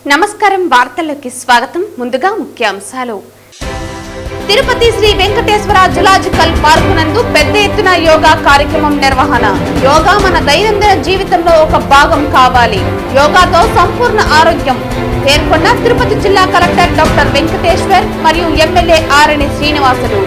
నమస్కారం వార్తల్లోకి స్వాగతం. ముందుగా ముఖ్యాంశాలు. తిరుపతి శ్రీ వెంకటేశ్వర జులాజికల్ పార్కు నందు పెద్ద ఎత్తున యోగా కార్యక్రమం నిర్వహణ. యోగా మన దైనందిన జీవితంలో ఒక భాగం కావాలి. యోగాతో సంపూర్ణ ఆరోగ్యం పేర్కొన్న తిరుపతి జిల్లా కలెక్టర్ డాక్టర్ వెంకటేశ్వర్ మరియు ఎమ్మెల్యే ఆరణి శ్రీనివాసులు.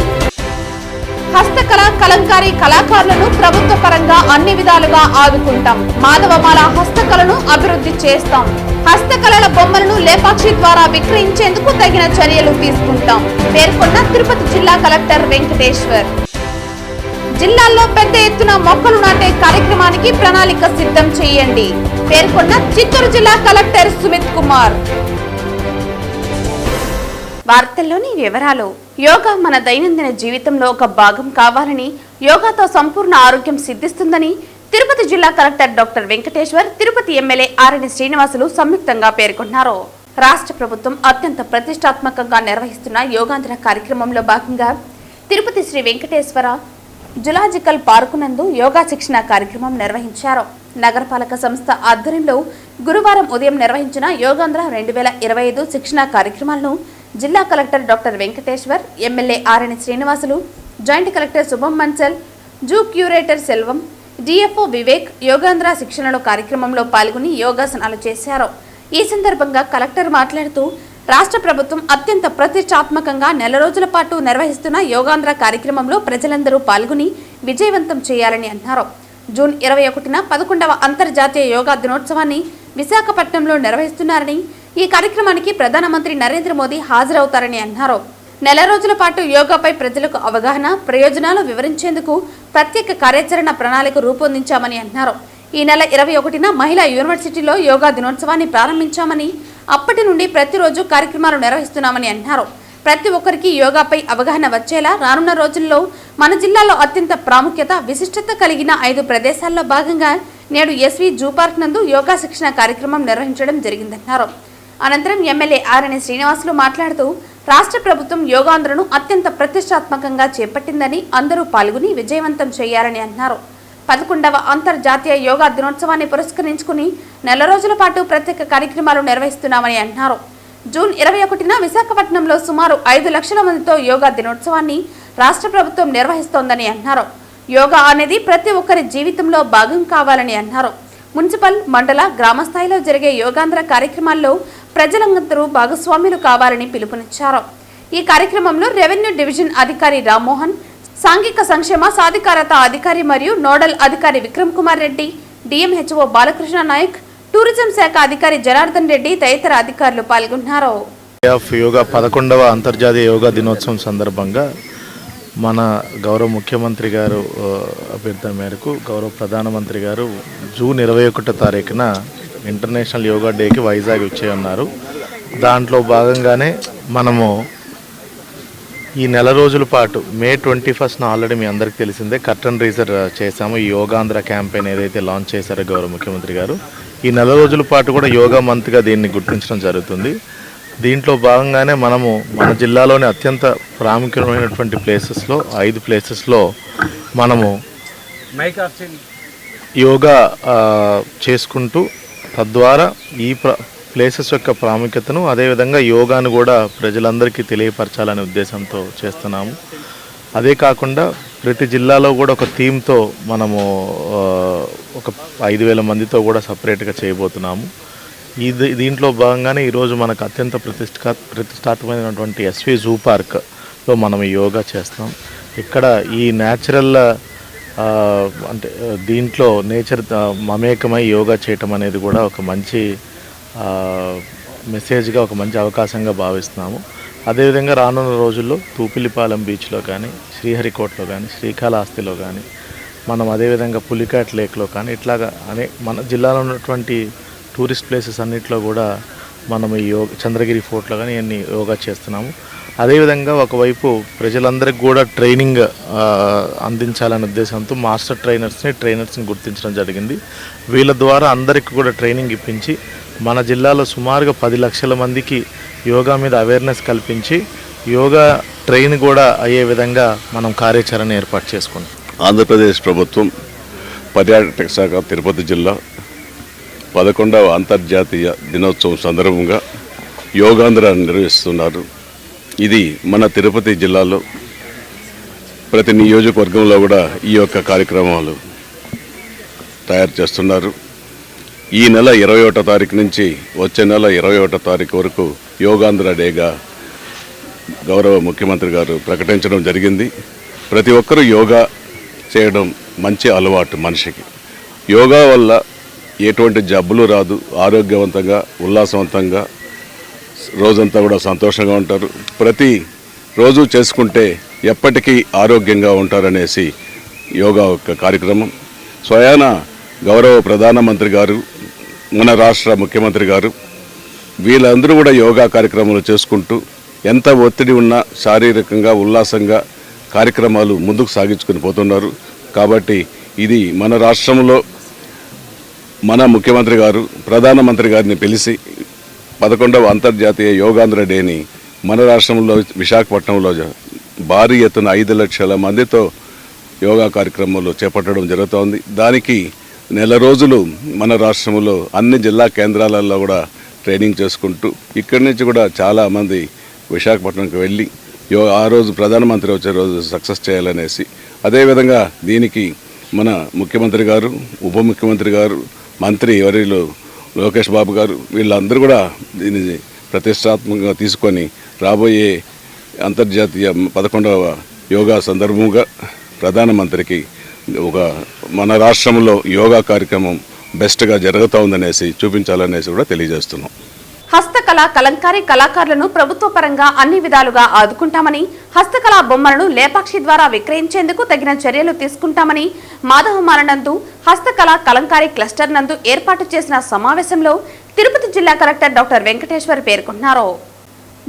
హస్తకళ కలంకారీ కళాకారులను ప్రభుత్వ పరంగా అన్ని విధాలుగా ఆదుకుంటాం. మాధవమాల హస్తకళను అభివృద్ధి చేస్తాం. హస్తకళల బొమ్మలను లేపాక్షి ద్వారా విక్రయించేందుకు తగిన చర్యలు తీసుకుంటాం పేర్కొన్న తిరుపతి జిల్లా కలెక్టర్ వెంకటేశ్వర్. జిల్లాల్లో పెద్ద ఎత్తున మొక్కలు నాటే కార్యక్రమానికి ప్రణాళిక సిద్ధం చేయండి పేర్కొన్న చిత్తూరు జిల్లా కలెక్టర్ సుమిత్ కుమార్. వార్తల్లోని వివరాలు. యోగా మన దైనందిన జీవితంలో ఒక భాగం కావాలని, యోగాతో సంపూర్ణ ఆరోగ్యం సిద్ధిస్తుందని తిరుపతి జిల్లా collector doctor Venkateshwar, Tirupati MLA Arani Srinivasulu సంయుక్తంగా పేర్కొన్నారు. రాష్ట్ర ప్రభుత్వం అత్యంత ప్రతిష్టాత్మకంగా నిర్వహిస్తున్న యోగాంధ్ర కార్యక్రమంలో భాగంగా తిరుపతి శ్రీ వెంకటేశ్వర జులాజికల్ పార్కు నందు యోగా శిక్షణ కార్యక్రమం నిర్వహించారు. నగరపాలక సంస్థ ఆధ్వర్యంలో గురువారం ఉదయం నిర్వహించిన యోగాంధ్ర 2025 శిక్షణ కార్యక్రమాలను జిల్లా collector doctor Venkateshwar, MLA Arani Srinivasulu, joint collector Shubham Mansal, zoo curator Selvam, DFO Vivek Yogandhra శిక్షణలో కార్యక్రమంలో పాల్గొని యోగాసనాలు చేశారు. ఈ సందర్భంగా కలెక్టర్ మాట్లాడుతూ, రాష్ట్ర ప్రభుత్వం అత్యంత ప్రతిష్టాత్మకంగా నెల రోజుల పాటు నిర్వహిస్తున్న యోగాంధ్ర కార్యక్రమంలో ప్రజలందరూ పాల్గొని విజయవంతం చేయాలని అన్నారు. జూన్ 21న 11వ అంతర్జాతీయ యోగా దినోత్సవాన్ని విశాఖపట్నంలో నిర్వహిస్తున్నారని, ఈ కార్యక్రమానికి ప్రధానమంత్రి నరేంద్ర మోదీ హాజరవుతారని అన్నారు. నెల రోజుల పాటు యోగాపై ప్రజలకు అవగాహన, ప్రయోజనాలు వివరించేందుకు ప్రత్యేక కార్యాచరణ ప్రణాళిక రూపొందించామని అన్నారు. ఈ నెల 21న మహిళా యూనివర్సిటీలో యోగా దినోత్సవాన్ని ప్రారంభించామని, అప్పటి నుండి ప్రతిరోజు కార్యక్రమాలు నిర్వహిస్తున్నామని అన్నారు. ప్రతి ఒక్కరికి యోగాపై అవగాహన వచ్చేలా రానున్న రోజుల్లో మన జిల్లాలో అత్యంత ప్రాముఖ్యత, విశిష్టత కలిగిన 5 ప్రదేశాల్లో భాగంగా నేడు ఎస్వి జూ పార్క్ నందు యోగా శిక్షణ కార్యక్రమం నిర్వహించడం జరిగిందన్నారు. అనంతరం ఎమ్మెల్యే ఆరణి శ్రీనివాసులు మాట్లాడుతూ, రాష్ట్ర ప్రభుత్వం యోగాంధ్రను అత్యంత ప్రతిష్టాత్మకంగా చేపట్టిందని, అందరూ పాల్గొని విజయవంతం చేయాలని అన్నారు. 11వ అంతర్జాతీయ యోగా దినోత్సవాన్ని పురస్కరించుకుని నెల రోజుల పాటు ప్రత్యేక కార్యక్రమాలు నిర్వహిస్తున్నామని అన్నారు. జూన్ 21న విశాఖపట్నంలో సుమారు 5 లక్షల మందితో యోగా దినోత్సవాన్ని రాష్ట్ర ప్రభుత్వం నిర్వహిస్తోందని అన్నారు. యోగా అనేది ప్రతి ఒక్కరి జీవితంలో భాగం కావాలని అన్నారు. మున్సిపల్, మండల, గ్రామ స్థాయిలో జరిగే యోగాంధ్ర కార్యక్రమాల్లో ప్రజలందరూ భాగస్వాములు కావాలని పిలుపునిచ్చారు. ఈ కార్యక్రమంలో రెవెన్యూ డివిజన్ అధికారి రామ్మోహన్, సాంఘిక సంక్షేమ సాధికారత అధికారి మరియు నోడల్ అధికారి విక్రమ్ కుమార్ రెడ్డి, డిఎంహెచ్ఓ బాలకృష్ణ నాయక్, టూరిజం శాఖ అధికారి జనార్దన్ రెడ్డి తదితర అధికారులు పాల్గొన్నారు. యోగా 11వ అంతర్జాతీయ యోగా దినోత్సవం సందర్భంగా మన గౌరవ ముఖ్యమంత్రి గారు అభ్యర్థన మేరకు గౌరవ ప్రధానమంత్రి గారు జూన్ 21వ తారీఖున ఇంటర్నేషనల్ యోగా డేకి వైజాగ్ వచ్చే ఉన్నారు. దాంట్లో భాగంగానే మనము ఈ నెల రోజుల పాటు మే 21న ఆల్రెడీ మీ అందరికీ తెలిసిందే కర్టన్ రీజర్ చేశాము. ఈ యోగాంధ్ర క్యాంపెయిన్ ఏదైతే లాంచ్ చేశారో గౌరవ ముఖ్యమంత్రి గారు, ఈ నెల రోజుల పాటు కూడా యోగా మంత్గా దీన్ని గుర్తించడం జరుగుతుంది. దీంట్లో భాగంగానే మనము మన జిల్లాలోని అత్యంత ప్రాముఖ్యమైనటువంటి ప్లేసెస్లో 5 ప్లేసెస్లో మనము యోగా చేసుకుంటూ తద్వారా ఈ ప్లేసెస్ యొక్క ప్రాముఖ్యతను, అదేవిధంగా యోగాను కూడా ప్రజలందరికీ తెలియపరచాలనే ఉద్దేశంతో చేస్తున్నాము. అదే కాకుండా ప్రతి జిల్లాలో కూడా ఒక థీమ్తో మనము ఒక 5,000 మందితో కూడా సపరేట్గా చేయబోతున్నాము. దీంట్లో భాగంగానే ఈరోజు మనకు అత్యంత ప్రతిష్టాత్మకమైనటువంటి ఎస్వి జూ పార్క్లో మనం యోగా చేస్తాం. ఇక్కడ ఈ న్యాచురల్ అంటే దీంట్లో నేచర్ మమేకమై యోగా చేయటం అనేది కూడా ఒక మంచి మెసేజ్గా, ఒక మంచి అవకాశంగా భావిస్తున్నాము. అదేవిధంగా రానున్న రోజుల్లో తూపిలిపాలెం బీచ్లో కానీ, శ్రీహరికోటలో కానీ, శ్రీకాళహస్తిలో కానీ, మనం అదేవిధంగా పులికాట్ లేక్లో కానీ, ఇట్లాగా మన జిల్లాలో ఉన్నటువంటి టూరిస్ట్ ప్లేసెస్ అన్నింటిలో కూడా మనం ఈ చంద్రగిరి ఫోర్ట్లో కానీ ఇవన్నీ యోగా చేస్తున్నాము. అదేవిధంగా ఒకవైపు ప్రజలందరికీ కూడా ట్రైనింగ్ అందించాలనే ఉద్దేశంతో మాస్టర్ ట్రైనర్స్ని గుర్తించడం జరిగింది. వీళ్ళ ద్వారా అందరికీ కూడా ట్రైనింగ్ ఇప్పించి మన జిల్లాలో సుమారుగా 10 లక్షల మందికి యోగా మీద అవేర్నెస్ కల్పించి యోగా ట్రైన్ కూడా అయ్యే విధంగా మనం కార్యాచరణ ఏర్పాటు చేసుకున్నాం. ఆంధ్రప్రదేశ్ ప్రభుత్వం పర్యాటక శాఖ తిరుపతి జిల్లా 11వ అంతర్జాతీయ దినోత్సవం సందర్భంగా యోగాంధ్ర నిర్వహిస్తున్నారు. ఇది మన తిరుపతి జిల్లాలో ప్రతి నియోజకవర్గంలో కూడా ఈ యొక్క కార్యక్రమాలు తయారు చేస్తున్నారు. ఈ నెల 21వ తారీఖు నుంచి వచ్చే నెల 21వ తారీఖు వరకు యోగాంధ్ర డేగా గౌరవ ముఖ్యమంత్రి గారు ప్రకటించడం జరిగింది. ప్రతి ఒక్కరూ యోగా చేయడం మంచి అలవాటు. మనిషికి యోగా వల్ల ఎటువంటి జబ్బులు రాదు, ఆరోగ్యవంతంగా ఉల్లాసవంతంగా రోజంతా కూడా సంతోషంగా ఉంటారు. ప్రతి రోజు చేసుకుంటే ఎప్పటికీ ఆరోగ్యంగా ఉంటారనేసి యోగా ఒక కార్యక్రమం. స్వయాన గౌరవ ప్రధానమంత్రి గారు, మన రాష్ట్ర ముఖ్యమంత్రి గారు వీళ్ళందరూ కూడా యోగా కార్యక్రమాలు చేసుకుంటూ ఎంత ఒత్తిడి ఉన్నా శారీరకంగా ఉల్లాసంగా కార్యక్రమాలు ముందుకు సాగించుకుని పోతున్నారు. కాబట్టి ఇది మన రాష్ట్రంలో మన ముఖ్యమంత్రి గారు ప్రధానమంత్రి గారిని పిలిచి 11వ అంతర్జాతీయ యోగాంధ్ర డేని మన రాష్ట్రంలో విశాఖపట్నంలో భారీ ఎత్తున 5 లక్షల మందితో యోగా కార్యక్రమాలు చేపట్టడం జరుగుతోంది. దానికి నెల రోజులు మన రాష్ట్రంలో అన్ని జిల్లా కేంద్రాలలో కూడా ట్రైనింగ్ చేసుకుంటూ ఇక్కడి నుంచి కూడా చాలామంది విశాఖపట్నంకి వెళ్ళి ఆ రోజు ప్రధానమంత్రి వచ్చే రోజు సక్సెస్ చేయాలనేసి, అదేవిధంగా దీనికి మన ముఖ్యమంత్రి గారు, ఉప ముఖ్యమంత్రి గారు, మంత్రి వర్యులు లోకేష్ బాబు గారు వీళ్ళందరూ కూడా దీన్ని ప్రతిష్టాత్మకంగా తీసుకొని రాబోయే అంతర్జాతీయ 11వ యోగా సందర్భంగా ప్రధానమంత్రికి మన రాష్ట్రంలో యోగా కార్యక్రమం బెస్ట్గా జరుగుతూ ఉందనేసి చూపించాలనేసి కూడా తెలియజేస్తున్నాం. హస్తకళ కలంకారీ కళాకారులను ప్రభుత్వ పరంగా అన్ని విధాలుగా ఆదుకుంటామని, హస్తకళా బొమ్మలను లేపాక్షి ద్వారా విక్రయించేందుకు తగిన చర్యలు తీసుకుంటామని మాధవమాల నందు హస్తకళ కలంకారీ క్లస్టర్ నందు ఏర్పాటు చేసిన సమావేశంలో తిరుపతి జిల్లా కలెక్టర్ డాక్టర్ వెంకటేశ్వర్ పేర్కొన్నారు.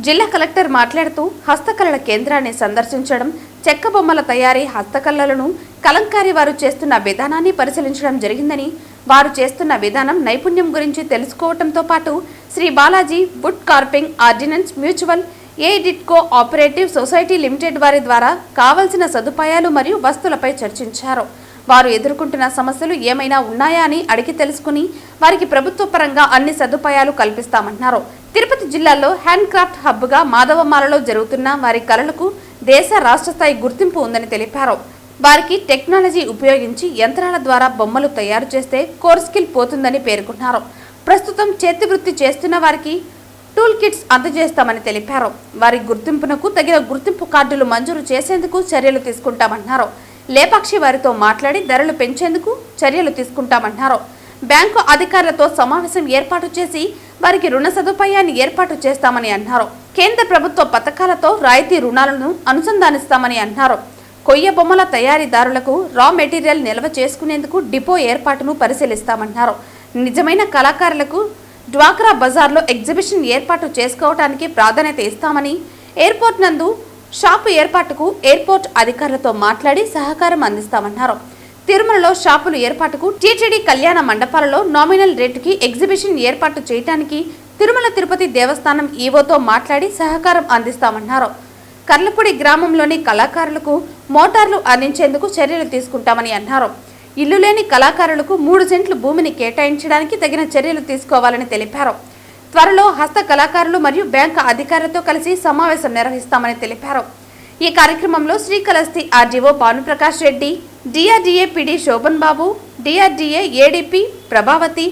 జిల్లా కలెక్టర్ మాట్లాడుతూ హస్తకళల కేంద్రాన్ని సందర్శించడం, చెక్క బొమ్మల తయారీ, హస్తకళలను కలంకారీ వారు చేస్తున్న విధానాన్ని పరిశీలించడం జరిగిందని, వారు చేస్తున్న విధానం నైపుణ్యం గురించి తెలుసుకోవడంతో పాటు Sri Balaji wood carving artisans mutual aid cooperative society limited వారి ద్వారా కావలసిన సదుపాయాలు మరియు వస్తువులపై చర్చించారు. వారు ఎదుర్కొంటున్న సమస్యలు ఏమైనా ఉన్నాయా అని అడిగి తెలుసుకుని వారికి ప్రభుత్వ పరంగా అన్ని సదుపాయాలు కల్పిస్తామన్నారు. తిరుపతి జిల్లాలో హ్యాండ్ క్రాఫ్ట్ హబ్గా మాధవమాలలో జరుగుతున్న వారి కళలకు దేశ రాష్ట్ర స్థాయి గుర్తింపు ఉందని తెలిపారు. వారికి టెక్నాలజీ ఉపయోగించి యంత్రాల ద్వారా బొమ్మలు తయారు చేస్తే కోర్ స్కిల్ పోతుందని పేర్కొన్నారు. ప్రస్తుతం చేతి వృత్తి చేస్తున్న వారికి టూల్ కిట్స్ అందజేస్తామని తెలిపారు. వారి గుర్తింపునకు తగిన గుర్తింపు కార్డులు మంజూరు చేసేందుకు చర్యలు తీసుకుంటామన్నారు. లేపాక్షి వారితో మాట్లాడి ధరలు పెంచేందుకు చర్యలు తీసుకుంటామన్నారు. బ్యాంకు అధికారులతో సమావేశం ఏర్పాటు చేసి వారికి రుణ సదుపాయాన్ని ఏర్పాటు చేస్తామని అన్నారు. కేంద్ర ప్రభుత్వ పథకాలతో రాయితీ రుణాలను అనుసంధానిస్తామని అన్నారు. కొయ్య బొమ్మల తయారీదారులకు రా మెటీరియల్ నిల్వ చేసుకునేందుకు డిపో ఏర్పాటును పరిశీలిస్తామన్నారు. నిజమైన కళాకారులకు డ్వాక్రా బజార్లో ఎగ్జిబిషన్ ఏర్పాటు చేసుకోవడానికి ప్రాధాన్యత ఇస్తామని, ఎయిర్పోర్ట్ నందు షాపు ఏర్పాటుకు ఎయిర్పోర్ట్ అధికారులతో మాట్లాడి సహకారం అందిస్తామన్నారు. తిరుమలలో షాపుల ఏర్పాటుకు టీటీడీ కళ్యాణ మండపాలలో నామినల్ రేటుకి ఎగ్జిబిషన్ ఏర్పాటు చేయడానికి తిరుమల తిరుపతి దేవస్థానం ఈవోతో మాట్లాడి సహకారం అందిస్తామన్నారు. కర్లపూడి గ్రామంలోని కళాకారులకు మోటార్లు అందించేందుకు చర్యలు తీసుకుంటామని అన్నారు. ఇల్లు లేని కళాకారులకు 3 సెంట్లు భూమిని కేటాయించడానికి తగిన చర్యలు తీసుకోవాలని తెలిపారు. త్వరలో హస్త కళాకారులు మరియు బ్యాంకు అధికారులతో కలిసి సమావేశం నిర్వహిస్తామని తెలిపారు. ఈ కార్యక్రమంలో Srikalahasti RDO Bhanuprakash Reddy, DRDA PD Shobhan Babu, DRDA ADP Prabhavati,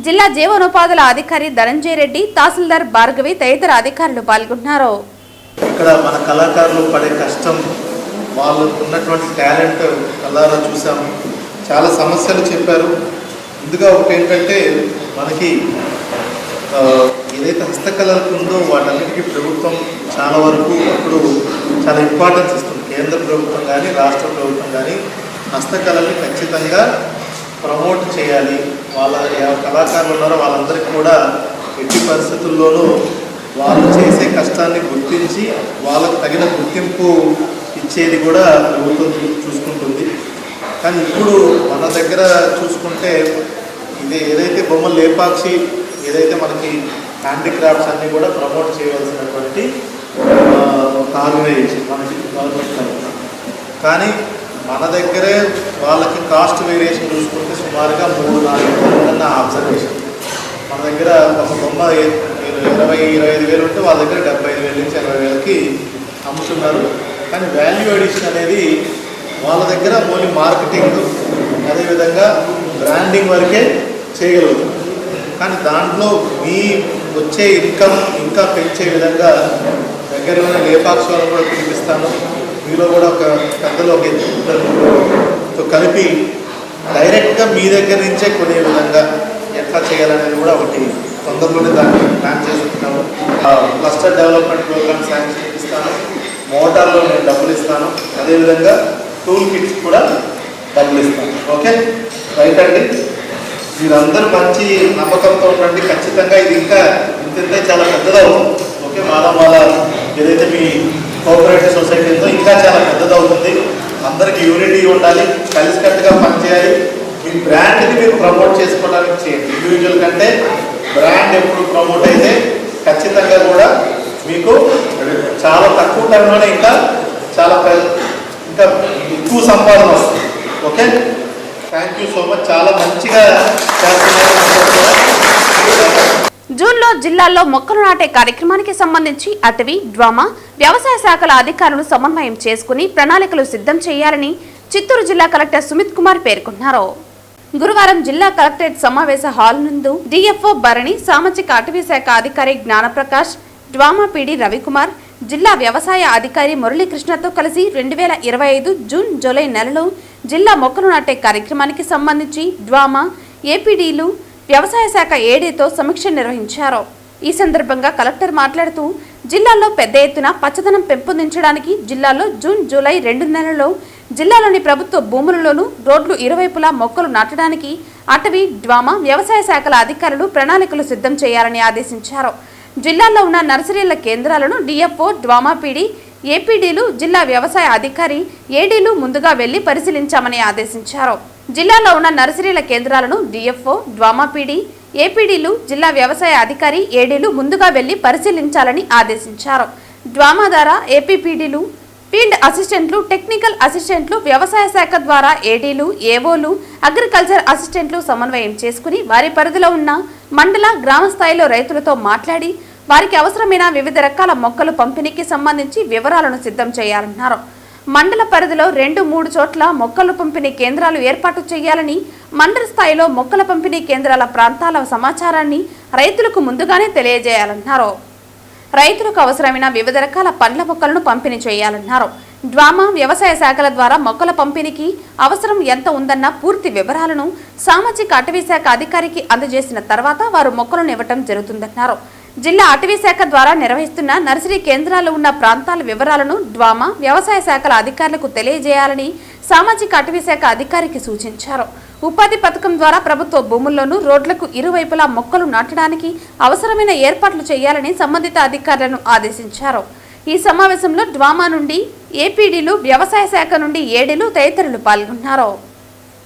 జిల్లా జీవనోపాధుల అధికారి ధనంజయ రెడ్డి, తహసీల్దార్ భార్గవి తదితర అధికారులు పాల్గొన్నారు. ఇక్కడ మన కళాకారులు పడే కష్టం, వాళ్ళకు ఉన్నటువంటి టాలెంట్ కళ్ళారా చూసాము. చాలా సమస్యలు చెప్పారు. ముందుగా ఒకటి ఏంటంటే, మనకి ఏదైతే హస్తకళలకు ఉందో వాటన్నిటికీ ప్రభుత్వం చాలా వరకు అప్పుడు చాలా ఇంపార్టెన్స్ ఇస్తుంది. కేంద్ర ప్రభుత్వం కానీ రాష్ట్ర ప్రభుత్వం కానీ హస్తకళల్ని ఖచ్చితంగా ప్రమోట్ చేయాలి. వాళ్ళ కళాకారులు ఉన్నారో వాళ్ళందరికీ కూడా ఎట్టి పరిస్థితుల్లోనూ వాళ్ళు చేసే కష్టాన్ని గుర్తించి వాళ్ళకు తగిన గుర్తింపు ఇచ్చేది కూడా ప్రభుత్వం చూసుకుంటుంది. కానీ ఇప్పుడు మన దగ్గర చూసుకుంటే ఇది ఏదైతే బొమ్మలు లేపాక్షి ఏదైతే మనకి హ్యాండిక్రాఫ్ట్స్ అన్నీ కూడా ప్రమోట్ చేయవలసినటువంటి ఒక ఆర్గనైజేషన్ మనకి గవర్నమెంట్ తరఫున. కానీ మన దగ్గరే వాళ్ళకి కాస్ట్ వేరియేషన్ చూసుకుంటే సుమారుగా 3-4 నా అబ్జర్వేషన్. మన దగ్గర ఒక బొమ్మ 20-25 వేలు ఉంటే వాళ్ళ దగ్గర 75,000 నుంచి 80,000కి అమ్ముతున్నారు. కానీ వాల్యూ అడిషన్ అనేది వాళ్ళ దగ్గర ఓన్లీ మార్కెటింగ్ అదేవిధంగా బ్రాండింగ్ వరకే చేయగలుగుతారు. కానీ దాంట్లో మీ వచ్చే ఇన్కమ్ ఇంకా పెంచే విధంగా దగ్గరలోనే లేపాక్షి వాళ్ళని కూడా పిలిపిస్తాను. మీలో కూడా ఒక పెద్దలు ఒక ఇద్దరు కలిపి డైరెక్ట్గా మీ దగ్గర నుంచే కొనే విధంగా ఎట్లా చేయాలనేది కూడా ఒకటి తొందరలోనే దాన్ని ప్లాన్ చేసుకుంటాము. క్లస్టర్ డెవలప్మెంట్ ప్రోగ్రామ్ శాంక్షన్ ఇస్తాను, మోటార్లో నేను డబ్బులు ఇస్తాను, అదేవిధంగా టూల్ కిట్స్ కూడా డబ్బులు ఇస్తాను. ఓకే రైట్ అండి. మీరందరూ మంచి నమ్మకంతో ఉండండి. ఖచ్చితంగా ఇది ఇంకా ఇంతే చాలా పెద్దదవుతుంది. ఓకే వాళ్ళ ఏదైతే మీ కోఆపరేటివ్ సొసైటీ ఉందో ఇంకా చాలా పెద్దదవుతుంది. అందరికీ యూనిటీ ఉండాలి, కలిసికట్టుగా పనిచేయాలి. మీ బ్రాండ్ని మీరు ప్రమోట్ చేసుకోవడానికి చేయండి. ఇండివిజువల్ కంటే బ్రాండ్ ఎప్పుడు ప్రమోట్ అయితే ఖచ్చితంగా కూడా మీకు చాలా తక్కువ టైంలోనే ఇంకా ఎక్కువ సంపాదన వస్తుంది. Okay thank you so much. చాలా మంచిగా చేస్తున్నారు. జూన్లో జిల్లాల్లో మొక్కలు నాటే కార్యక్రమానికి సంబంధించి అటవీ, డ్వామా, వ్యవసాయ శాఖల అధికారులు సమన్వయం చేసుకుని ప్రణాళికలు సిద్ధం చేయాలని చిత్తూరు జిల్లా కలెక్టర్ సుమిత్ కుమార్ పేర్కొన్నారు. గురువారం జిల్లా కలెక్టరేట్ సమావేశ హాల్ నందు డిఎఫ్ఓ భరణి, సామాజిక అటవీ శాఖ అధికారి జ్ఞానప్రకాష్, డ్వామా పీడీ రవికుమార్, జిల్లా వ్యవసాయ అధికారి మురళీకృష్ణతో కలిసి 2025 జూన్ జూలై నెలలో జిల్లా మొక్కలు నాటే కార్యక్రమానికి సంబంధించి డ్వామా, ఏపీడీలు, వ్యవసాయ శాఖ ఏడీతో సమీక్ష నిర్వహించారు. ఈ సందర్భంగా కలెక్టర్ మాట్లాడుతూ జిల్లాలో పెద్ద ఎత్తున పచ్చదనం పెంపొందించడానికి జిల్లాలో జూన్ జూలై 2 నెలల్లో జిల్లాలోని ప్రభుత్వ భూములలోనూ రోడ్లు ఇరువైపులా మొక్కలు నాటడానికి అటవీ, డ్వామా, వ్యవసాయ శాఖల అధికారులు ప్రణాళికలు సిద్ధం చేయాలని ఆదేశించారు. జిల్లాలో ఉన్న నర్సరీల కేంద్రాలను డిఎఫ్ఓ, డ్వామా పీడీ, ఏపీడీలు, జిల్లా వ్యవసాయ అధికారి, ఏడీలు ముందుగా వెళ్లి పరిశీలించామని ఆదేశించారు. జిల్లాలో ఉన్న నర్సరీల కేంద్రాలను డిఎఫ్ఓ, డ్వామా పీడీ, ఏపీడీలు, జిల్లా వ్యవసాయ అధికారి, ఏడీలు ముందుగా వెళ్లి పరిశీలించాలని ఆదేశించారు. డ్వామా ద్వారా ఏపీపీడీలు, ఫీల్డ్ అసిస్టెంట్లు, టెక్నికల్ అసిస్టెంట్లు, వ్యవసాయ శాఖ ద్వారా ఏడీలు, ఏవోలు, అగ్రికల్చర్ అసిస్టెంట్లు సమన్వయం చేసుకుని వారి పరిధిలో ఉన్న మండల, గ్రామ స్థాయిలో రైతులతో మాట్లాడి వారికి అవసరమైన వివిధ రకాల మొక్కలు పంపిణీకి సంబంధించి వివరాలను సిద్ధం చేయాలన్నారు. మండల పరిధిలో 2-3 చోట్ల మొక్కలు పంపిణీ కేంద్రాలు ఏర్పాటు చేయాలని, మండల స్థాయిలో మొక్కల పంపిణీ కేంద్రాల ప్రాంతాల సమాచారాన్ని రైతులకు ముందుగానే తెలియజేయాలన్నారు. రైతులకు అవసరమైన వివిధ రకాల పండ్ల మొక్కలను పంపిణీ చేయాలన్నారు. డ్వామా, వ్యవసాయ శాఖల ద్వారా మొక్కల పంపిణీకి అవసరం ఎంత ఉందన్న పూర్తి వివరాలను సామాజిక అటవీ శాఖ అధికారికి అందజేసిన తర్వాత వారు మొక్కలను ఇవ్వటం జరుగుతుందన్నారు. జిల్లా అటవీ శాఖ ద్వారా నిర్వహిస్తున్న నర్సరీ కేంద్రాలు ఉన్న ప్రాంతాల వివరాలను డ్వామా, వ్యవసాయ శాఖల అధికారులకు తెలియజేయాలని సామాజిక అటవీ శాఖ అధికారికి సూచించారు. ఉపాధి పథకం ద్వారా ప్రభుత్వ భూముల్లోనూ రోడ్లకు ఇరువైపులా మొక్కలు నాటడానికి అవసరమైన ఏర్పాట్లు చేయాలని సంబంధిత అధికారులను ఆదేశించారు. ఈ సమావేశంలో డ్వామా నుండి ఏపీడీలు, వ్యవసాయ శాఖ నుండి ఏడీలు తదితరులు పాల్గొన్నారు.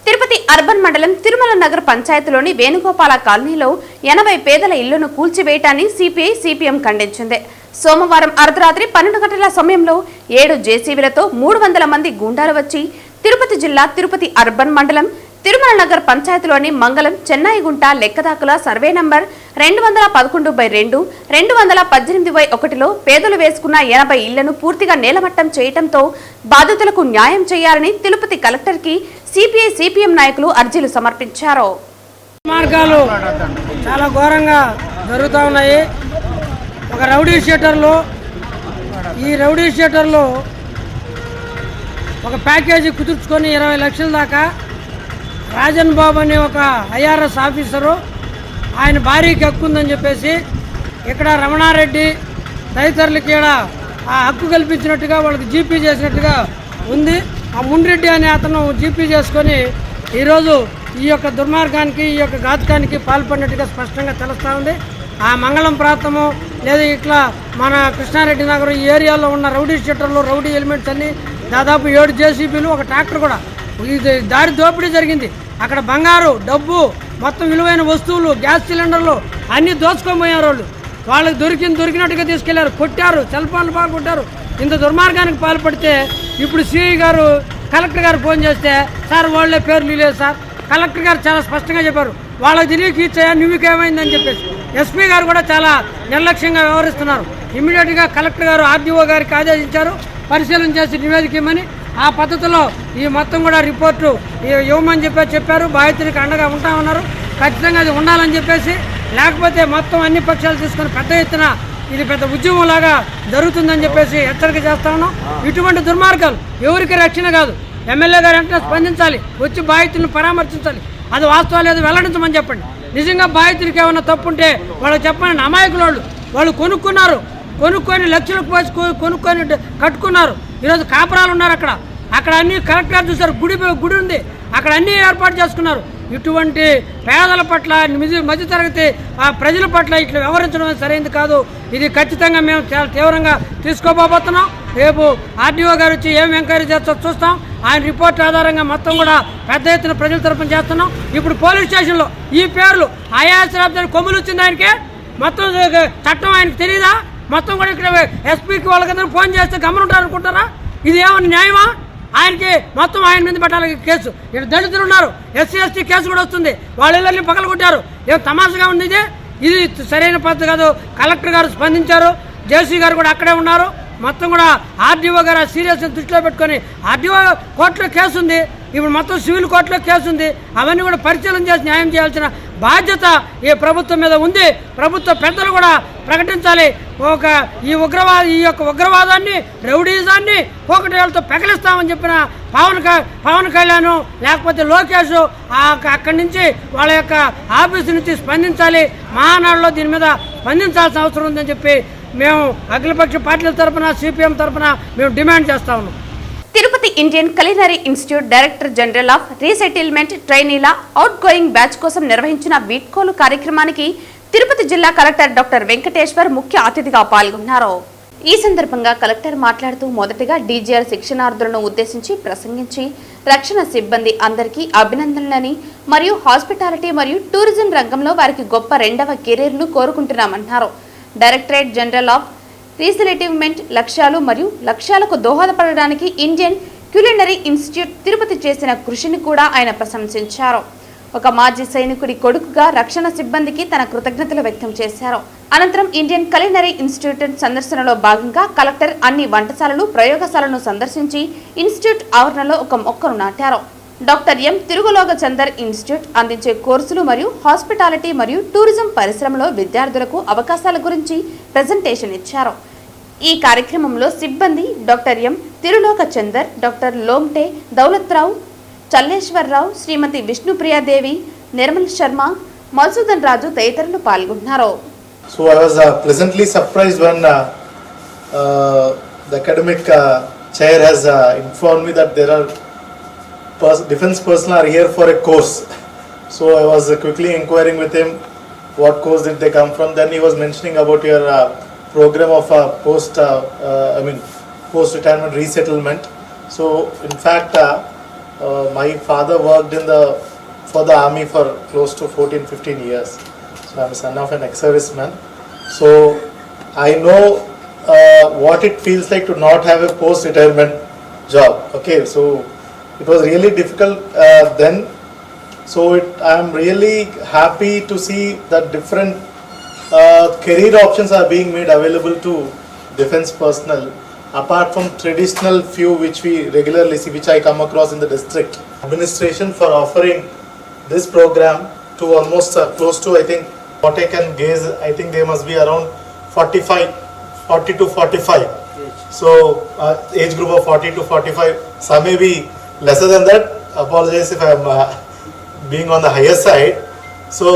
తిరుపతి అర్బన్ మండలం తిరుమల నగర్ పంచాయతీలోని వేణుగోపాల కాలనీలో 80 పేదల ఇళ్లను కూల్చివేయటాన్ని సిపిఐ, సిపిఎం ఖండించింది. సోమవారం అర్ధరాత్రి 12 గంటల సమయంలో 7 జేసీబీలతో 300 మంది గూండాలు వచ్చి తిరుపతి జిల్లా తిరుపతి అర్బన్ మండలం తిరుమల నగర్ పంచాయతీలోని మంగళం, చెన్నాయిగుంట లెక్కదాకుల సర్వే నంబర్ 211/2, 218/1లో పేదలు వేసుకున్న 80 ఇళ్లను పూర్తిగా నేలమట్టం చేయడంతో బాధితులకు న్యాయం చేయాలని తిరుపతి కలెక్టర్కి సిపిఐ, సిపిఎం నాయకులు అర్జీలు సమర్పించారు. మార్గాలు చాలా ఘోరంగా జరుగుతూ ఉన్నాయి. ఒక రౌడీ షీటర్లో ఒక ప్యాకేజీ కుదుర్చుకొని 20 లక్షల దాకా రాజన్ బాబు అనే ఒక ఐఆర్ఎస్ ఆఫీసరు ఆయన భార్యకి హక్కు ఉందని చెప్పేసి ఇక్కడ రమణారెడ్డి తదితరులకి ఇక్కడ ఆ హక్కు కల్పించినట్టుగా వాళ్ళకి జీపీ చేసినట్టుగా ఉంది. ఆ మున్రెడ్డి అనే అతను జీపీ చేసుకొని ఈరోజు ఈ యొక్క దుర్మార్గానికి, ఈ యొక్క ఘాతుకానికి పాల్పడినట్టుగా స్పష్టంగా తెలుస్తూ ఉంది. ఆ మంగళం ప్రాంతము లేదా ఇట్లా మన కృష్ణారెడ్డి నగరం ఈ ఏరియాలో ఉన్న రౌడీ షీటర్లు, రౌడీ ఎలిమెంట్స్ అన్ని దాదాపు 7 జేసీబీలు, ఒక ట్రాక్టర్ కూడా ఇది దారి దోపిడీ జరిగింది. అక్కడ బంగారు, డబ్బు, మొత్తం విలువైన వస్తువులు, గ్యాస్ సిలిండర్లు అన్నీ దోచుకోబోయారు. వాళ్ళకి దొరికినట్టుగా తీసుకెళ్లారు, కొట్టారు, సెల్ ఫోన్లు బాగా కొట్టారు. ఇంత దుర్మార్గానికి పాల్పడితే ఇప్పుడు సిఐ గారు కలెక్టర్ గారు ఫోన్ చేస్తే సార్ వాళ్ళే పేర్లు లేదు సార్. కలెక్టర్ గారు చాలా స్పష్టంగా చెప్పారు, వాళ్ళకి తెలియక ఇచ్చాయా నువ్వుకేమైందని చెప్పేసి ఎస్పీ గారు కూడా చాలా నిర్లక్ష్యంగా వ్యవహరిస్తున్నారు. ఇమ్మీడియట్గా కలెక్టర్ గారు ఆర్డీఓ గారికి ఆదేశించారు పరిశీలన చేసి నివేదిక ఇవ్వమని. ఆ పద్ధతిలో ఈ మొత్తం కూడా రిపోర్టు ఇవ్వమని చెప్పారు. బాధితుడికి అండగా ఉంటామన్నారు. ఖచ్చితంగా అది ఉండాలని చెప్పేసి, లేకపోతే మొత్తం అన్ని పక్షాలు తీసుకొని పెద్ద ఎత్తున ఇది పెద్ద ఉద్యమంలాగా జరుగుతుందని చెప్పేసి హెచ్చరిక చేస్తా ఉన్నాం. ఇటువంటి దుర్మార్గాలు ఎవరికి రక్షణ కాదు. ఎమ్మెల్యే గారు వెంటనే స్పందించాలి, వచ్చి బాధితులను పరామర్శించాలి. అది వాస్తవాలు లేదు వెల్లడించమని చెప్పండి. నిజంగా బాధితుడికి ఏమైనా తప్పు ఉంటే వాళ్ళకి చెప్పండి. అమాయకులు వాళ్ళు కొనుక్కొని లక్షలకు పోసి కొనుక్కొని కట్టుకున్నారు. ఈరోజు కాపురాలు ఉన్నారు అక్కడ అన్ని కలెక్టర్ చూసారు. గుడి ఉంది, అక్కడ అన్నీ ఏర్పాటు చేసుకున్నారు. ఇటువంటి పేదల పట్ల మధ్యతరగతి ప్రజల పట్ల ఇట్లా వ్యవహరించడం సరైనది కాదు. ఇది ఖచ్చితంగా మేము చాలా తీవ్రంగా తీసుకోబోతున్నాం. రేపు ఆర్డీఓ గారు వచ్చి ఏం ఎంక్వైరీ చేస్తో చూస్తాం. ఆయన రిపోర్ట్ ఆధారంగా మొత్తం కూడా పెద్ద ఎత్తున ప్రజల తరఫున చేస్తున్నాం. ఇప్పుడు పోలీస్ స్టేషన్లో ఈ పేర్లు ఐఏఎస్ కొమ్ములు వచ్చింది ఆయనకి, మొత్తం చట్టం ఆయనకు తెలియదా? మొత్తం కూడా ఇక్కడ ఎస్పీకి వాళ్ళకందరూ ఫోన్ చేస్తే గమనుంటారు అనుకుంటారా? ఇది ఏమన్నా న్యాయమా? ఆయనకి మొత్తం ఆయన మీద పెట్టాలి కేసు. ఇక్కడ దళితులు ఉన్నారు, ఎస్సీ ఎస్టీ కేసు కూడా వస్తుంది. వాళ్ళని పగలగొట్టారు. ఏం తమాషగా ఉంది ఇది సరైన పద్ధతి కాదు. కలెక్టర్ గారు స్పందించారు, జేసీ గారు కూడా అక్కడే ఉన్నారు. మొత్తం కూడా ఆర్డీఓ గారు సీరియస్ దృష్టిలో పెట్టుకొని, ఆర్డీఓ కోర్టులో కేసు ఉంది, ఇప్పుడు మొత్తం సివిల్ కోర్టులో కేసు ఉంది. అవన్నీ కూడా పరిశీలన చేసి న్యాయం చేయాల్సిన బాధ్యత ఈ ప్రభుత్వం మీద ఉంది. ప్రభుత్వ పెద్దలు కూడా ప్రకటించాలి. ఈ యొక్క ఉగ్రవాదాన్ని, రౌడీజాన్ని పోకటేళ్లతో పెకలిస్తామని చెప్పిన పవన్ కళ్యాణ్ లేకపోతే లోకేష్ అక్కడి నుంచి వాళ్ళ యొక్క ఆఫీసు నుంచి స్పందించాలి. మహానాడులో దీని మీద స్పందించాల్సిన అవసరం ఉందని చెప్పి మేము అఖిలపక్ష పార్టీల తరఫున, సిపిఎం తరఫున మేము డిమాండ్ చేస్తా ఉన్నాం. Tirupati Indian culinary institute director general of resettlement ట్రైనీల అవుట్ గోయింగ్ బ్యాచ్ కోసం నిర్వహించిన వీడ్కోలు కార్యక్రమానికి తిరుపతి జిల్లా కలెక్టర్ డాక్టర్ వెంకటేశ్వర్ ముఖ్య అతిథిగా పాల్గొన్నారు. ఈ సందర్భంగా కలెక్టర్ మాట్లాడుతూ మొదటగా డీజీఆర్ శిక్షణార్థులను ఉద్దేశించి ప్రసంగించి రక్షణ సిబ్బంది అందరికీ అభినందనలని మరియు హాస్పిటాలిటీ మరియు టూరిజం రంగంలో వారికి గొప్ప రెండవ కెరీర్ను కోరుకుంటున్నామన్నారు. డైరెక్టరేట్ జనరల్ ఆఫ్ రీసెటిల్మెంట్ లక్ష్యాలు మరియు లక్ష్యాలకు దోహదపడడానికి ఇండియన్ కులినరీ ఇన్స్టిట్యూట్ తిరుపతి చేసిన కృషిని కూడా ఆయన ప్రశంసించారు. ఒక మాజీ సైనికుడి కొడుకుగా రక్షణ సిబ్బందికి తన కృతజ్ఞతలు వ్యక్తం చేశారు. అనంతరం ఇండియన్ కులినరీ ఇన్స్టిట్యూట్ సందర్శనలో భాగంగా కలెక్టర్ అన్ని వంటశాలలు, ప్రయోగశాలను సందర్శించి ఇన్స్టిట్యూట్ ఆవరణలో ఒక మొక్కను నాటారు. డాక్టర్ ఎం తిరుగులోగ చందర్ ఇన్స్టిట్యూట్ అందించే కోర్సులు మరియు హాస్పిటాలిటీ మరియు టూరిజం పరిశ్రమలో విద్యార్థులకు అవకాశాల గురించి ప్రెజెంటేషన్ ఇచ్చారు. ఈ కార్యక్రమంలో సిబ్బంది డాక్టర్ ఎం తిరులోక చందర్, డాక్టర్ లోంగ్టే దౌలత్రావు, చల్లేశ్వరరావు, శ్రీమతి విష్ణుప్రియాదేవి, నిర్మల్ శర్మ, మధుసూదన్ రాజు తదితరులు పాల్గొన్నారు. So I was pleasantly surprised when the academic chair has informed me that there are defense personnel are here for a course. So I was quickly inquiring with him what course did they come from. Then he was mentioning about your program of post-retirement resettlement. So in fact, my father worked for the army for close to 14-15 years. So I'm a son of an ex-serviceman. So I know what it feels like to not have a post-retirement job. Okay, so it was really difficult then. So I am really happy to see that different career options are being made available to defense personnel, apart from traditional few which we regularly see, which I come across in the district. Administration for offering this program to almost close to, I think, what I can gauge, I think they must be around 40 to 45. So age group of 40 to 45. Some may be lesser than that. Apologize if I am being on the higher side. So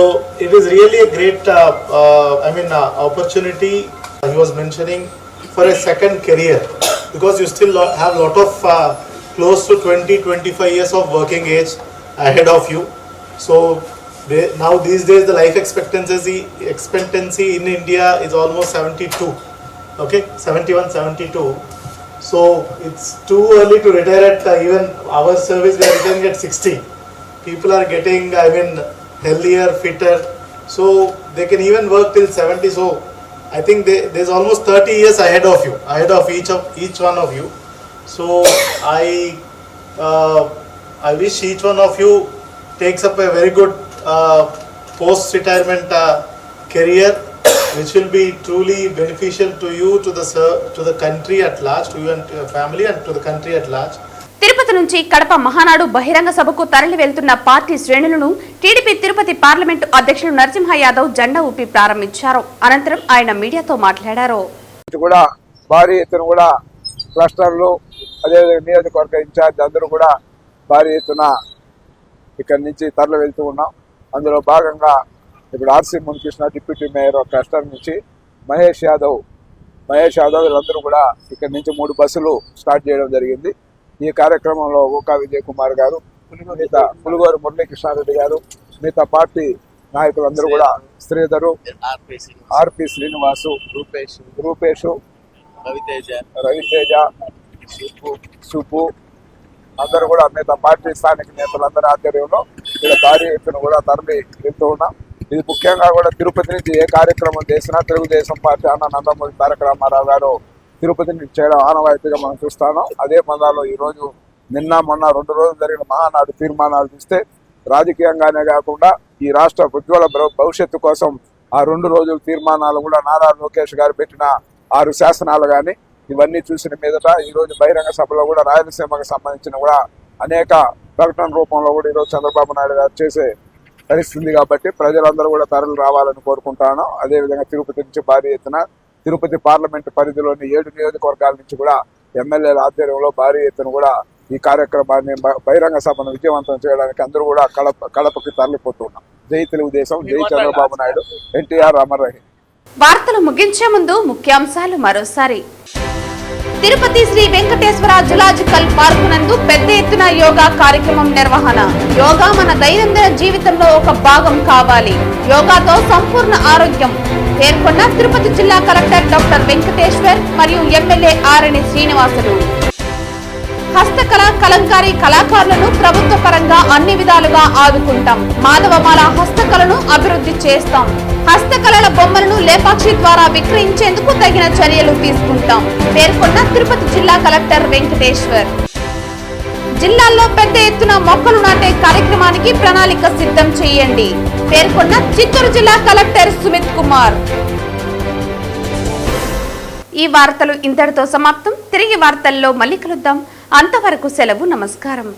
it is really a great opportunity. He was mentioning for a second career, because you still have a lot of close to 20-25 years of working age ahead of you. So now these days the life expectancy in India is almost 72. Okay, 71-72. So it's too early to retire at even our service. We are retiring at 60. People are getting healthier, fitter, so they can even work till 70. So I think there's almost 30 years ahead of you, ahead of each one of you. So I wish each one of you takes up a very good post-retirement career which will be truly beneficial to you, to the country at large, to you and to your family and to the country at large. Tirupati నుంచి కడప మహానాడు బహిరంగ సభకు తరలి వెళ్తున్న party శ్రేణులను TDP Tirupati parliament అధ్యక్షుడు నరసింహ యాదవ్ జెండా ఊపి ప్రారంభించారు. అనంతరం ఆయన మీడియాతో మాట్లాడారు. కూడా భారీ ఎత్తున కూడా క్లస్టర్లు అదేవిధంగా నియోజకవర్గ ఇన్ఛార్జ్ అందరూ కూడా భారీ ఎత్తున ఇక్కడి నుంచి తరలి వెళ్తూ ఉన్నాం. అందులో భాగంగా ఇప్పుడు RC Munikrishna deputy mayor cluster నుంచి మహేష్ యాదవ్ వీళ్ళందరూ కూడా ఇక్కడి నుంచి 3 బస్సులు స్టార్ట్ చేయడం జరిగింది. ఈ కార్యక్రమంలో ఓకా విజయ్ కుమార్ గారు, మిగతా పులుగోరు మురళీకృష్ణారెడ్డి గారు, మిగతా పార్టీ నాయకులందరూ కూడా శ్రీధరు, ఆర్పి శ్రీనివాసు, రూపేష్, రవితేజ, సుబ్బు అందరూ కూడా మిగతా పార్టీ స్థానిక నేతలందరి ఆధ్వర్యంలో ఇక్కడ భారీ ఎత్తున కూడా తరలి వెళ్తూ ఉన్నాం. ఇది ముఖ్యంగా కూడా తిరుపతి నుంచి ఏ కార్యక్రమం చేసినా తెలుగుదేశం పార్టీ అన్న నందమూరి తారక రామారావు గారు తిరుపతి నుంచి చేయడం ఆనవాయితీగా మనం చూస్తాను. అదే మందాలో ఈరోజు నిన్న మొన్న 2 రోజులు జరిగిన మహానాడు తీర్మానాలు చూస్తే రాజకీయంగానే కాకుండా ఈ రాష్ట్ర ఉజ్వల భవిష్యత్తు కోసం ఆ 2 రోజుల తీర్మానాలు కూడా నారా లోకేష్ గారు పెట్టిన 6 శాసనాలు కానీ ఇవన్నీ చూసిన మీదట ఈరోజు బహిరంగ సభలో కూడా రాయలసీమకు సంబంధించిన కూడా అనేక ప్రకటన రూపంలో కూడా ఈరోజు చంద్రబాబు నాయుడు గారు చేసే పరిస్థితి కాబట్టి ప్రజలందరూ కూడా తరలి రావాలని కోరుకుంటాను. అదేవిధంగా తిరుపతి నుంచి భారీ ఎత్తున తిరుపతి పార్లమెంటు పరిధిలోని 7 నియోజకవర్గాల నుంచి కూడా ఎమ్మెల్యేల ఆధ్వర్యంలో భారీ ఎత్తున కూడా ఈ కార్యక్రమాన్ని బహిరంగ సభను విజయవంతం చేయడానికి అందరూ కూడా కడపకి తరలిపోతున్నాం. జై తెలుగుదేశం, జై చంద్రబాబు నాయుడు, ఎన్టీఆర్ అమర్ రహే. వార్తలు ముగించే ముందు ముఖ్యాంశాలు మరోసారి. తిరుపతి శ్రీ వెంకటేశ్వర జులాజికల్ పార్కు నందు పెద్ద ఎత్తున యోగా కార్యక్రమం నిర్వహణ. యోగా మన దైనందిన జీవితంలో ఒక భాగం కావాలి. యోగాతో సంపూర్ణ ఆరోగ్యం పేర్కొన్న తిరుపతి జిల్లా కలెక్టర్ డాక్టర్ వెంకటేశ్వర్ మరియు ఎమ్మెల్యే ఆరణి శ్రీనివాసులు. హస్తకళ కలంకారీ కళాకారులను ప్రభుత్వ పరంగా అన్ని విధాలుగా ఆదుకుంటాం. మాధవమాల హస్తకళను అభివృద్ధి చేస్తాం. హస్తకళల బొమ్మలను లేపాక్షి ద్వారా విక్రయించేందుకు తగిన చర్యలు తీసుకుంటాం పేర్కొన్న తిరుపతి జిల్లా కలెక్టర్ వెంకటేశ్వర్. జిల్లాల్లో పెద్ద ఎత్తున మొక్కలు నాటే కార్యక్రమానికి ప్రణాళిక సిద్ధం చేయండి పేర్కొన్న చిత్తూరు జిల్లా కలెక్టర్ సుమిత్ కుమార్. ఈ వార్తలు ఇంతటితో సమాప్తం. తిరిగి వార్తల్లో మళ్ళీ కలుద్దాం. అంతవరకు సెలవు. నమస్కారం.